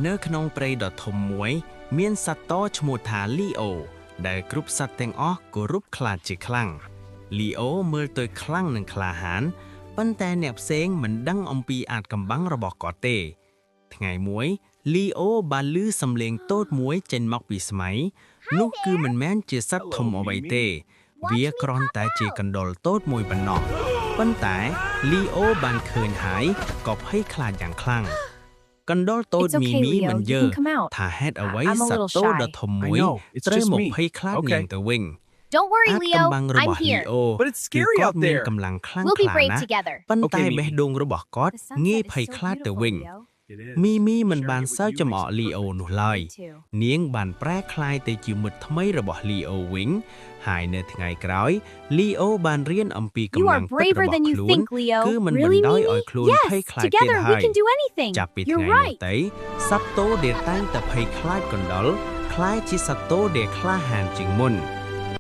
នៅក្នុងព្រៃដ៏ធំមួយមានសត្វតឈ្មោះថាលីអូដែលគ្រប់សត្វទាំងអស់គោរពខ្លាចជាខ្លាំងលីអូមើលទៅខ្លាំងនិងក្លាហានប៉ុន្តែអ្នកផ្សេងមិនដឹងអំពីអាថ៌កំបាំងរបស់គាត់ទេថ្ងៃមួយលីអូបានឮសំឡេងតូចមួយចេញមកពីស្មៃនោះគឺមិនមែនជាសត្វធំអ្វីទេវាគ្រាន់តែជាកណ្ដុរតូចមួយប៉ុណ្ណោះប៉ុន្តែលីអូបានឃើញហើយក៏ភ័យខ្លាចយ៉ាងខ្លាំងកណ្ដុរតូចមីមីមិនយល់ថាហេតុអ្វីសត្វតូចដ៏ធំមួយត្រូវមកភ័យខ្លាចនាងទៅវិញ Don't worry, អាថ៌ Leo. កំបាំងរបស់ I'm លី here. អូ But it's scary គឺគាត់ out មាន there. កម្លាំងខ្លាំង We'll ក្ be លា brave ណាស់ together. ប៉ុន្តែ Okay, បេះដូងរបស់គាត់ងាយភ័យខ្លាចទៅវិញ It is. មីមីមិនបានសើចចំអកលីអូនោះឡើយនាងបានប្រែក្លាយទៅជាមិត្តថ្មីរបស់លីអូវិញហើយនៅថ្ងៃក្រោយលីអូបានរៀនអំពីកម្ You លា are ងពិតរ braver របស់ than you ខ្លួន think, Leo. គឺមិន Really, បណ្ដោយឲ្យ Mimi? ខ្លួនភ័យ Yes, ខ្លាចទៀត together ហើ we យ can do anything. ចាប់ពី You're ថ្ងៃនោះ right. ទៅសត្វតូដែលតែងតែភ័យខ្លាចកណ្ដុរខ្លាយជាសត្វតូដែលក្លាហានជាងមុន